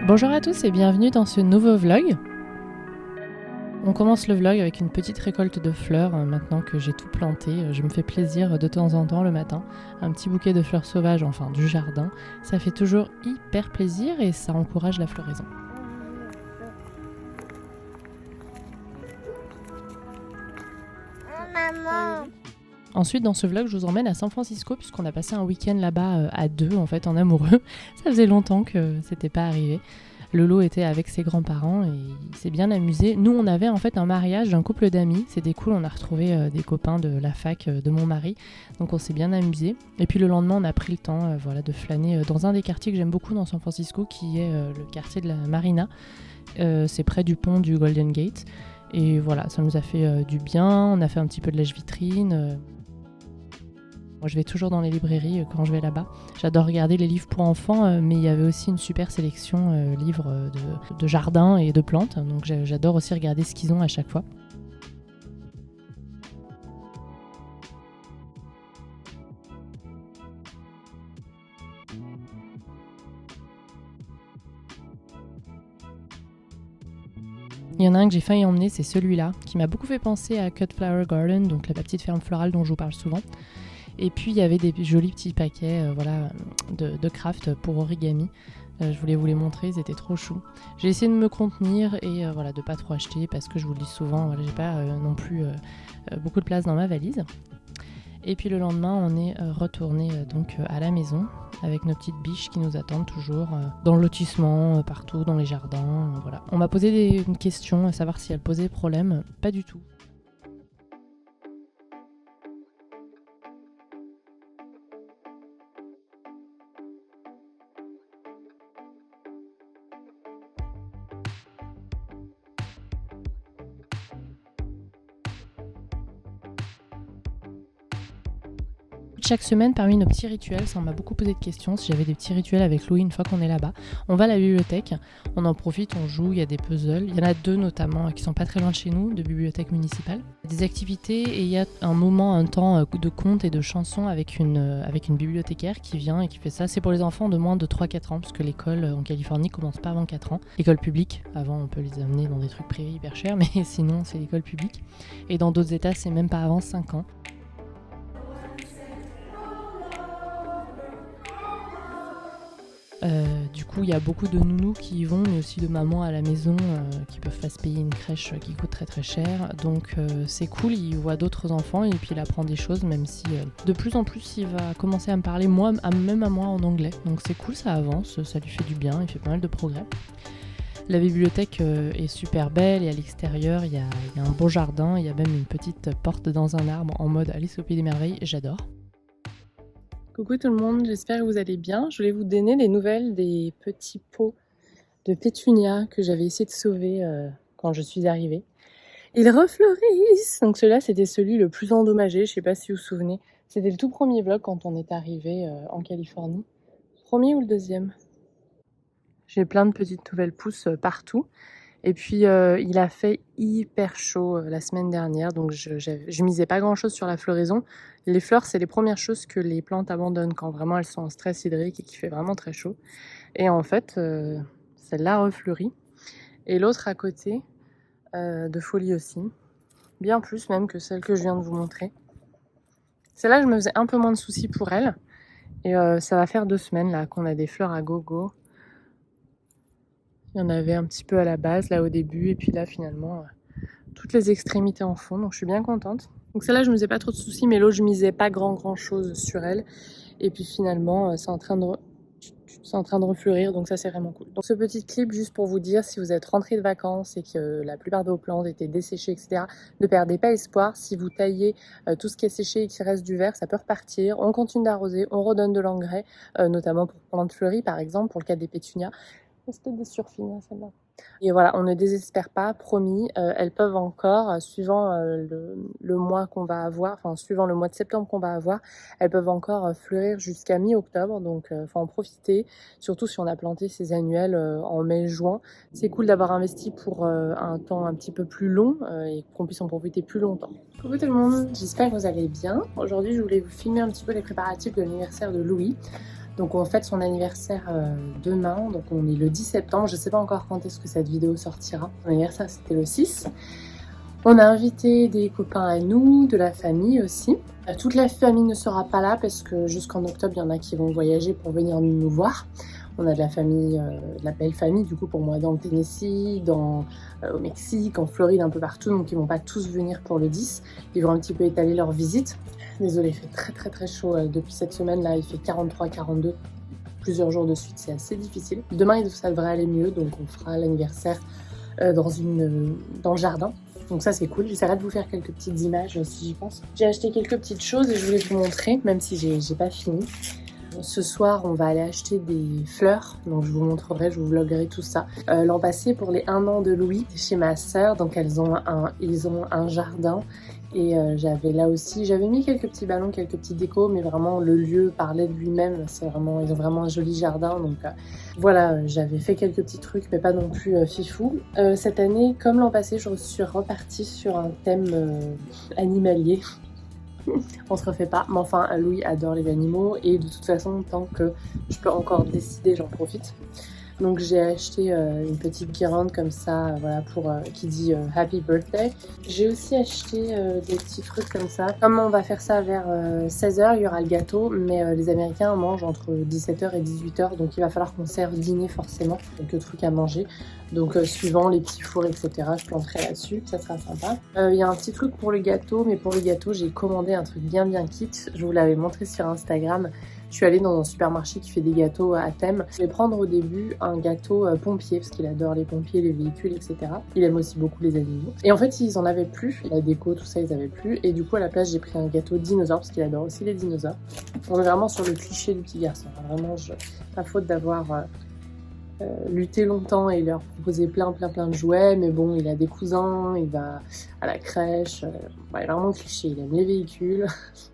Bonjour à tous et bienvenue dans ce nouveau vlog. On commence le vlog avec une petite récolte de fleurs maintenant que j'ai tout planté. Je me fais plaisir de temps en temps le matin. Un petit bouquet de fleurs sauvages, enfin du jardin. Ça fait toujours hyper plaisir et ça encourage la floraison. Maman. Ensuite, dans ce vlog, je vous emmène à San Francisco puisqu'on a passé un week-end là-bas à deux, en fait, en amoureux. Ça faisait longtemps que c'était pas arrivé. Lolo était avec ses grands-parents et il s'est bien amusé. Nous, on avait en fait un mariage d'un couple d'amis. C'était cool, on a retrouvé des copains de la fac de mon mari. Donc on s'est bien amusé. Et puis le lendemain, on a pris le temps de flâner dans un des quartiers que j'aime beaucoup dans San Francisco, qui est le quartier de la Marina. C'est près du pont du Golden Gate. Et voilà, ça nous a fait du bien. On a fait un petit peu de lèche-vitrine. Moi, je vais toujours dans les librairies quand je vais là-bas. J'adore regarder les livres pour enfants, mais il y avait aussi une super sélection livres de jardin et de plantes. Donc j'adore aussi regarder ce qu'ils ont à chaque fois. Il y en a un que j'ai failli emmener, c'est celui-là, qui m'a beaucoup fait penser à Cut Flower Garden, donc la petite ferme florale dont je vous parle souvent. Et puis il y avait des jolis petits paquets de craft pour origami. Je voulais vous les montrer, ils étaient trop choux. J'ai essayé de me contenir et de pas trop acheter parce que je vous le dis souvent, j'ai pas non plus beaucoup de place dans ma valise. Et puis le lendemain, on est retourné à la maison avec nos petites biches qui nous attendent toujours dans le lotissement, partout, dans les jardins. Voilà. On m'a posé une question, à savoir si elles posaient problème. Pas du tout. Chaque semaine, parmi nos petits rituels, ça m'a beaucoup posé de questions, si j'avais des petits rituels avec Louis une fois qu'on est là-bas. On va à la bibliothèque, on en profite, on joue, il y a des puzzles. Il y en a deux notamment qui sont pas très loin de chez nous, de bibliothèque municipale. Des activités et il y a un temps de contes et de chansons avec une bibliothécaire qui vient et qui fait ça. C'est pour les enfants de moins de 3-4 ans, parce que l'école en Californie commence pas avant 4 ans. L'école publique, avant on peut les amener dans des trucs privés hyper chers, mais sinon c'est l'école publique. Et dans d'autres états, c'est même pas avant 5 ans. Du coup, il y a beaucoup de nounous qui y vont, mais aussi de mamans à la maison qui peuvent pas se payer une crèche qui coûte très très cher. Donc c'est cool, il voit d'autres enfants et puis il apprend des choses, même si de plus en plus il va commencer à me parler même à moi en anglais. Donc c'est cool, ça avance, ça lui fait du bien, il fait pas mal de progrès. La bibliothèque est super belle et à l'extérieur il y a un beau jardin, il y a même une petite porte dans un arbre en mode Alice au Pays des Merveilles, j'adore. Coucou tout le monde, j'espère que vous allez bien. Je voulais vous donner des nouvelles des petits pots de pétunia que j'avais essayé de sauver quand je suis arrivée. Ils refleurissent. Donc celui-là, c'était celui le plus endommagé, je sais pas si vous vous souvenez. C'était le tout premier vlog quand on est arrivé en Californie. Premier ou le deuxième? J'ai plein de petites nouvelles pousses partout. Et puis il a fait hyper chaud la semaine dernière, donc je misais pas grand chose sur la floraison. Les fleurs, c'est les premières choses que les plantes abandonnent quand vraiment elles sont en stress hydrique et qu'il fait vraiment très chaud. Et en fait, celle-là refleurit. Et l'autre à côté, de folie aussi, bien plus même que celle que je viens de vous montrer. Celle-là, je me faisais un peu moins de soucis pour elle. Et ça va faire 2 semaines là qu'on a des fleurs à gogo. Il y en avait un petit peu à la base, là au début, et puis là finalement, toutes les extrémités en fond, donc je suis bien contente. Donc celle-là, je me faisais pas trop de soucis, mais l'autre, je misais pas grand chose sur elle. Et puis finalement, c'est en train de refleurir, donc ça c'est vraiment cool. Donc ce petit clip, juste pour vous dire, si vous êtes rentré de vacances et que la plupart de vos plantes étaient desséchées, etc., ne perdez pas espoir. Si vous taillez tout ce qui est séché et qui reste du vert, ça peut repartir. On continue d'arroser, on redonne de l'engrais, notamment pour plantes fleuries, par exemple, pour le cas des pétunias. C'était des surfines, celle-là. Et voilà, on ne désespère pas, promis. Elles peuvent encore, suivant le mois qu'on va avoir, enfin suivant le mois de septembre qu'on va avoir, elles peuvent encore fleurir jusqu'à mi-octobre. Donc, faut en profiter. Surtout si on a planté ces annuelles en mai-juin. C'est cool d'avoir investi pour un temps un petit peu plus long et qu'on puisse en profiter plus longtemps. Coucou tout le monde, j'espère que vous allez bien. Aujourd'hui, je voulais vous filmer un petit peu les préparatifs de l'anniversaire de Louis. Donc on fête son anniversaire demain, donc on est le 10 septembre. Je sais pas encore quand est-ce que cette vidéo sortira. Son anniversaire c'était le 6. On a invité des copains à nous, de la famille aussi. Toute la famille ne sera pas là parce que jusqu'en octobre, il y en a qui vont voyager pour venir nous voir. On a de la famille, de la belle famille du coup pour moi dans le Tennessee, au Mexique, en Floride, un peu partout. Donc ils vont pas tous venir pour le 10. Ils vont un petit peu étaler leur visite. Désolée, il fait très chaud depuis cette semaine là. Il fait 43-42 plusieurs jours de suite. C'est assez difficile. Demain ça devrait aller mieux, donc on fera l'anniversaire dans le jardin. Donc ça c'est cool, j'essaierai de vous faire quelques petites images si j'y pense. J'ai acheté quelques petites choses et je voulais vous montrer, même si j'ai pas fini. Ce soir on va aller acheter des fleurs, donc je vous montrerai, je vous vloggerai tout ça. L'an passé pour les 1 an de Louis chez ma sœur, donc ils ont un jardin. Et j'avais mis quelques petits ballons, quelques petits décos, mais vraiment le lieu parlait de lui-même. Ils ont vraiment un joli jardin, donc voilà, j'avais fait quelques petits trucs, mais pas non plus fifou. Cette année, comme l'an passé, je suis repartie sur un thème animalier. On se refait pas, mais enfin, Louis adore les animaux et de toute façon, tant que je peux encore décider, j'en profite. Donc j'ai acheté une petite guirlande comme ça, voilà, qui dit Happy Birthday. J'ai aussi acheté des petits trucs comme ça. Comme on va faire ça vers 16h, il y aura le gâteau, mais les Américains mangent entre 17h et 18h, donc il va falloir qu'on serve dîner forcément, quelques trucs à manger. Donc suivant les petits fours, etc., je planterai là-dessus, ça sera sympa. Il y a un petit truc pour le gâteau, mais pour le gâteau, j'ai commandé un truc bien kit. Je vous l'avais montré sur Instagram. Je suis allée dans un supermarché qui fait des gâteaux à thème. Je vais prendre au début un gâteau pompier, parce qu'il adore les pompiers, les véhicules, etc. Il aime aussi beaucoup les animaux. Et en fait, ils en avaient plus. La déco, tout ça, ils avaient plus. Et du coup, à la place, j'ai pris un gâteau dinosaure, parce qu'il adore aussi les dinosaures. On est vraiment sur le cliché du petit garçon. Vraiment, pas faute d'avoir lutté longtemps et leur proposer plein de jouets, mais bon, il a des cousins, il va à la crèche, il est vraiment cliché, il aime les véhicules,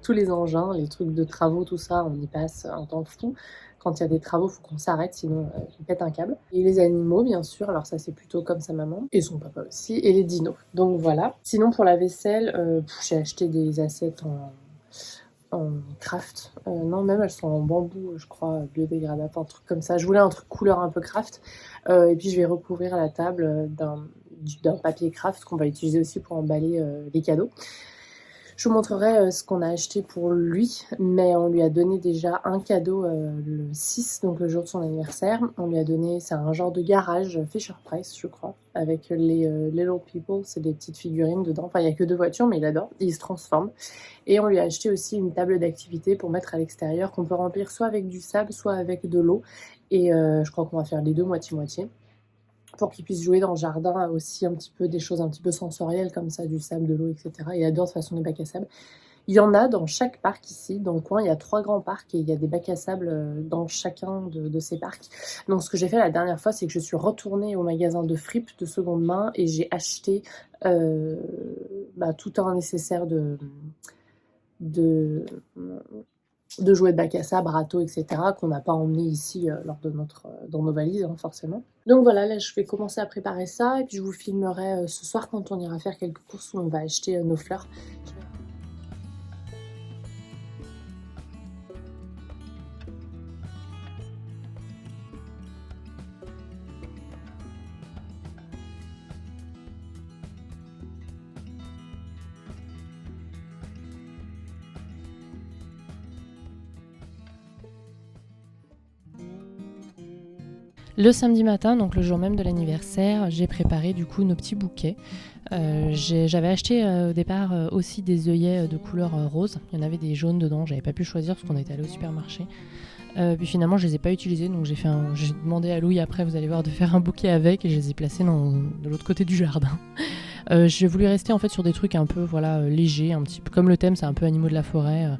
tous les engins, les trucs de travaux, tout ça, on y passe un temps fou. Quand il y a des travaux, il faut qu'on s'arrête, sinon il pète un câble. Et les animaux, bien sûr, alors ça c'est plutôt comme sa maman, et son papa aussi, et les dinos. Donc voilà. Sinon pour la vaisselle, j'ai acheté des assiettes en craft. Non, même elles sont en bambou, je crois, biodégradable, un truc comme ça. Je voulais un truc couleur un peu craft. Et puis je vais recouvrir la table d'un papier craft qu'on va utiliser aussi pour emballer les cadeaux. Je vous montrerai ce qu'on a acheté pour lui, mais on lui a donné déjà un cadeau le 6, donc le jour de son anniversaire. On lui a donné, c'est un genre de garage Fisher Price, je crois, avec les Little People, c'est des petites figurines dedans. Enfin, il n'y a que 2 voitures, mais il adore, il se transforme. Et on lui a acheté aussi une table d'activité pour mettre à l'extérieur, qu'on peut remplir soit avec du sable, soit avec de l'eau. Et je crois qu'on va faire les deux moitié-moitié, pour qu'il puisse jouer dans le jardin aussi un petit peu des choses un petit peu sensorielles comme ça, du sable, de l'eau, etc. Il adore de toute façon les bacs à sable. Il y en a dans chaque parc ici, dans le coin, il y a 3 grands parcs et il y a des bacs à sable dans chacun de ces parcs. Donc ce que j'ai fait la dernière fois, c'est que je suis retournée au magasin de fripes de seconde main et j'ai acheté tout un nécessaire de jouets de bac à sable, râteaux, etc. qu'on n'a pas emmené ici dans nos valises, hein, forcément. Donc voilà, là je vais commencer à préparer ça et puis je vous filmerai ce soir quand on ira faire quelques courses où on va acheter nos fleurs. Le samedi matin, donc le jour même de l'anniversaire, j'ai préparé du coup nos petits bouquets. J'avais acheté au départ aussi des œillets de couleur rose. Il y en avait des jaunes dedans, j'avais pas pu choisir parce qu'on était allé au supermarché. Puis finalement je les ai pas utilisés, donc j'ai demandé à Louis après, vous allez voir, de faire un bouquet avec et je les ai placés de l'autre côté du jardin. J'ai voulu rester en fait sur des trucs un peu légers, un petit peu comme le thème c'est un peu animaux de la forêt.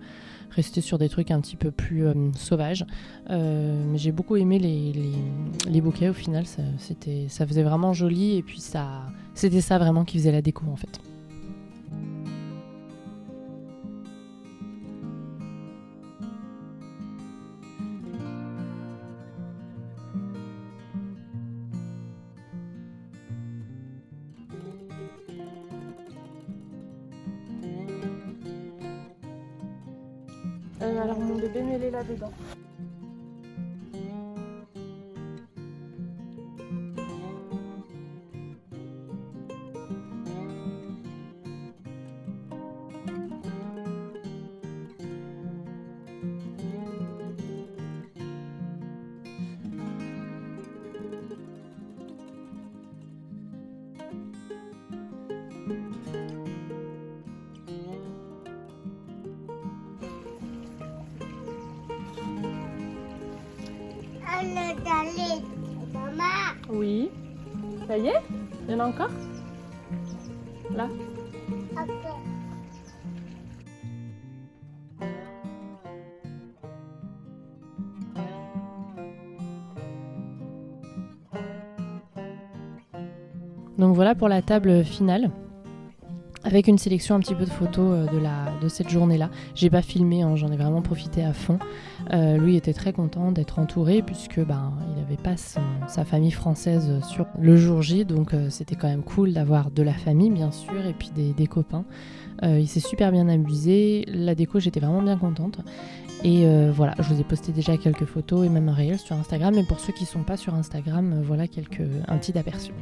Rester sur des trucs un petit peu plus sauvages. Mais j'ai beaucoup aimé les bouquets au final, ça faisait vraiment joli et puis c'était ça vraiment qui faisait la déco en fait. Alors mon bébé mêlé là-dedans. Allez, maman. Oui. Ça y est? Il y en a encore? Là. Ok. Donc voilà pour la table finale, avec une sélection un petit peu de photos de cette journée-là. J'ai pas filmé, hein, j'en ai vraiment profité à fond. Lui était très content d'être entouré puisque il n'avait pas sa famille française sur le jour J, donc c'était quand même cool d'avoir de la famille bien sûr et puis des copains. Il s'est super bien amusé, la déco j'étais vraiment bien contente. Et voilà, je vous ai posté déjà quelques photos et même un réel sur Instagram. Et pour ceux qui ne sont pas sur Instagram, voilà un petit aperçu.